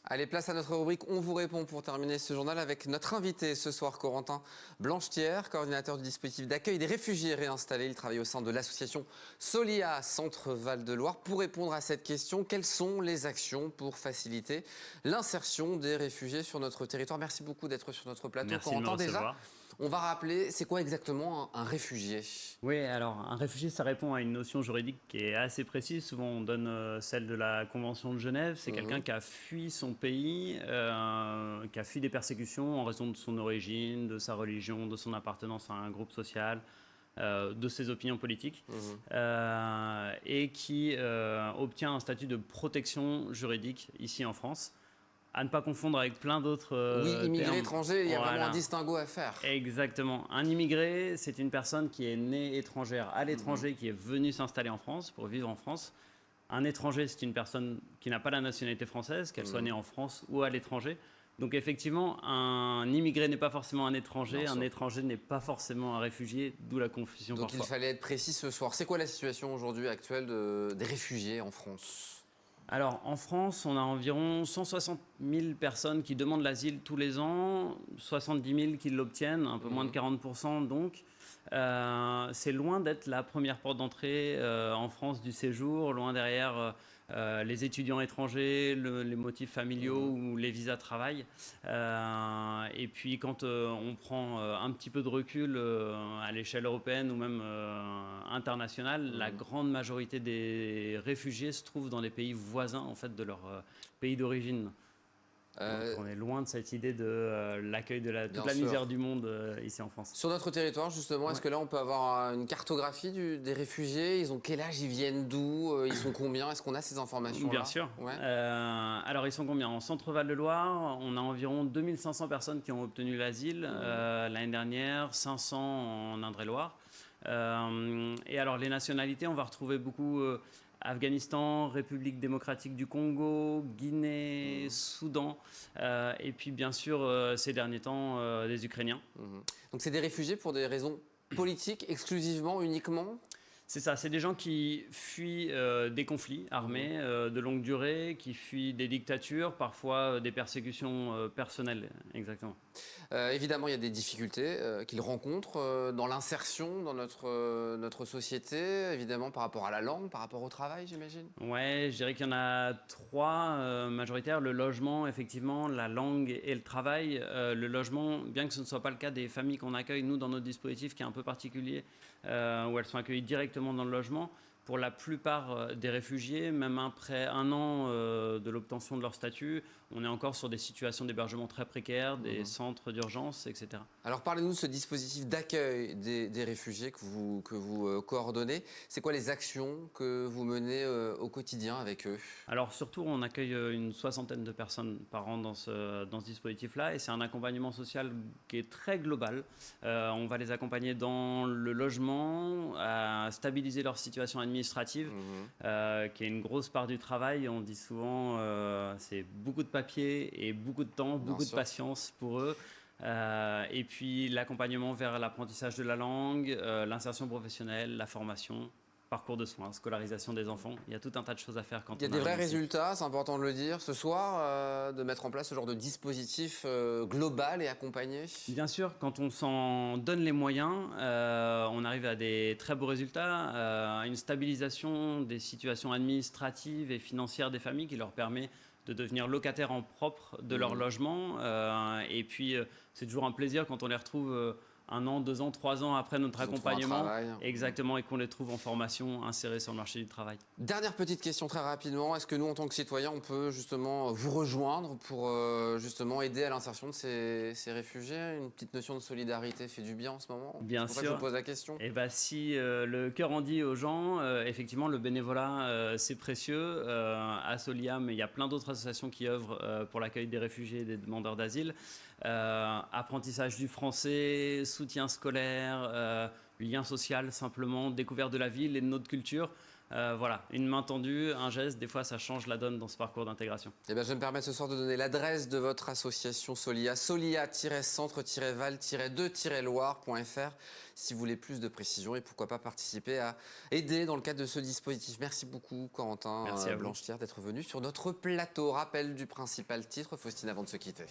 Allez, place à notre rubrique On vous répond pour terminer ce journal avec notre invité ce soir, Corentin Blanchetière, coordinateur du dispositif d'accueil des réfugiés réinstallés. Il travaille au sein de l'association Solia Centre Val-de-Loire. Pour répondre à cette question, quelles sont les actions pour faciliter l'insertion des réfugiés sur notre territoire? Merci beaucoup d'être sur notre plateau. Merci de me Corentin, déjà, recevoir. on va rappeler, c'est quoi exactement un réfugié? Oui, alors un réfugié, ça répond à une notion juridique qui est assez précise. Souvent, on donne celle de la Convention de Genève. C'est quelqu'un qui a fui son pays, qui a fui des persécutions en raison de son origine, de sa religion, de son appartenance à un groupe social, de ses opinions politiques, et qui obtient un statut de protection juridique ici en France. À ne pas confondre avec plein d'autres Oui, immigré termes. étranger, il y a Voilà. vraiment un distinguo à faire. Exactement. Un immigré, c'est une personne qui est née étrangère à l'étranger, qui est venue s'installer en France pour vivre en France. Un étranger, c'est une personne qui n'a pas la nationalité française, qu'elle soit née en France ou à l'étranger. Donc effectivement, un immigré n'est pas forcément un étranger n'est pas forcément un réfugié, d'où la confusion Donc parfois. il fallait être précis ce soir. C'est quoi la situation aujourd'hui actuelle des réfugiés en France? Alors, en France, on a environ 160 000 personnes qui demandent l'asile tous les ans, 70 000 qui l'obtiennent, un peu moins de 40% donc. C'est loin d'être la première porte d'entrée en France du séjour, loin derrière les étudiants étrangers, les motifs familiaux ou les visas travail. Et puis quand on prend un petit peu de recul à l'échelle européenne ou même internationale, la grande majorité des réfugiés se trouvent dans les pays voisins en fait, de leur pays d'origine. Donc on est loin de cette idée de l'accueil de toute la misère du monde ici en France. Sur notre territoire, justement, est-ce que là, on peut avoir une cartographie des réfugiés? Ils ont quel âge? Ils viennent d'où? Ils sont combien? Est-ce qu'on a ces informations-là? Bien sûr. Ouais. Alors, ils sont combien? En Centre Val-de-Loire, on a environ 2500 personnes qui ont obtenu l'asile l'année dernière, 500 en Indre-et-Loire. Et alors, les nationalités, on va retrouver beaucoup Afghanistan, République démocratique du Congo, Guinée, Soudan, et puis bien sûr, ces derniers temps, des Ukrainiens. Donc c'est des réfugiés pour des raisons politiques exclusivement, uniquement? C'est ça, c'est des gens qui fuient des conflits armés de longue durée, qui fuient des dictatures, parfois des persécutions personnelles, exactement. Évidemment, il y a des difficultés qu'ils rencontrent dans l'insertion dans notre société, évidemment par rapport à la langue, par rapport au travail, j'imagine. Ouais, je dirais qu'il y en a trois majoritaires. Le logement, effectivement, la langue et le travail. Le logement, bien que ce ne soit pas le cas des familles qu'on accueille, nous, dans notre dispositif qui est un peu particulier, où elles sont accueillies directement dans le logement, pour la plupart des réfugiés, même après un an de l'obtention de leur statut, on est encore sur des situations d'hébergement très précaires, des centres d'urgence, etc. Alors parlez-nous de ce dispositif d'accueil des réfugiés que vous coordonnez. C'est quoi les actions que vous menez au quotidien avec eux? Alors surtout, on accueille une soixantaine de personnes par an dans ce dispositif-là et c'est un accompagnement social qui est très global. On va les accompagner dans le logement, à stabiliser leur situation administrative, qui est une grosse part du travail. On dit souvent c'est beaucoup de papier et beaucoup de temps, beaucoup de patience pour eux. Et puis l'accompagnement vers l'apprentissage de la langue, l'insertion professionnelle, la formation, parcours de soins, scolarisation des enfants. Il y a tout un tas de choses à faire quand on arrive. Il y a des vrais ici. résultats, c'est important de le dire, ce soir, de mettre en place ce genre de dispositif global et accompagné. Bien sûr, quand on s'en donne les moyens, on arrive à des très beaux résultats, à une stabilisation des situations administratives et financières des familles qui leur permet de devenir locataires en propre de leur logement. Et puis, c'est toujours un plaisir quand on les retrouve 1 an, 2 ans, 3 ans après notre accompagnement. Exactement, et qu'on les trouve en formation, insérés sur le marché du travail. Dernière petite question très rapidement. Est-ce que nous, en tant que citoyens, on peut justement vous rejoindre pour justement aider à l'insertion de ces réfugiés? Une petite notion de solidarité fait du bien en ce moment. Bien sûr. C'est pour ça que je vous pose la question. Et bah, si le cœur en dit aux gens, effectivement, le bénévolat, c'est précieux. À Soliam, il y a plein d'autres associations qui œuvrent pour l'accueil des réfugiés et des demandeurs d'asile. Apprentissage du français, soutien scolaire, lien social simplement, découverte de la ville et de notre culture. Voilà, une main tendue, un geste, des fois ça change la donne dans ce parcours d'intégration. Eh bien, je me permets ce soir de donner l'adresse de votre association Solia, solia-centre-val-2-loire.fr, si vous voulez plus de précisions et pourquoi pas participer à aider dans le cadre de ce dispositif. Merci beaucoup, Corentin Merci à vous. Blanchetière, d'être venu sur notre plateau. Rappel du principal titre, Faustine, avant de se quitter.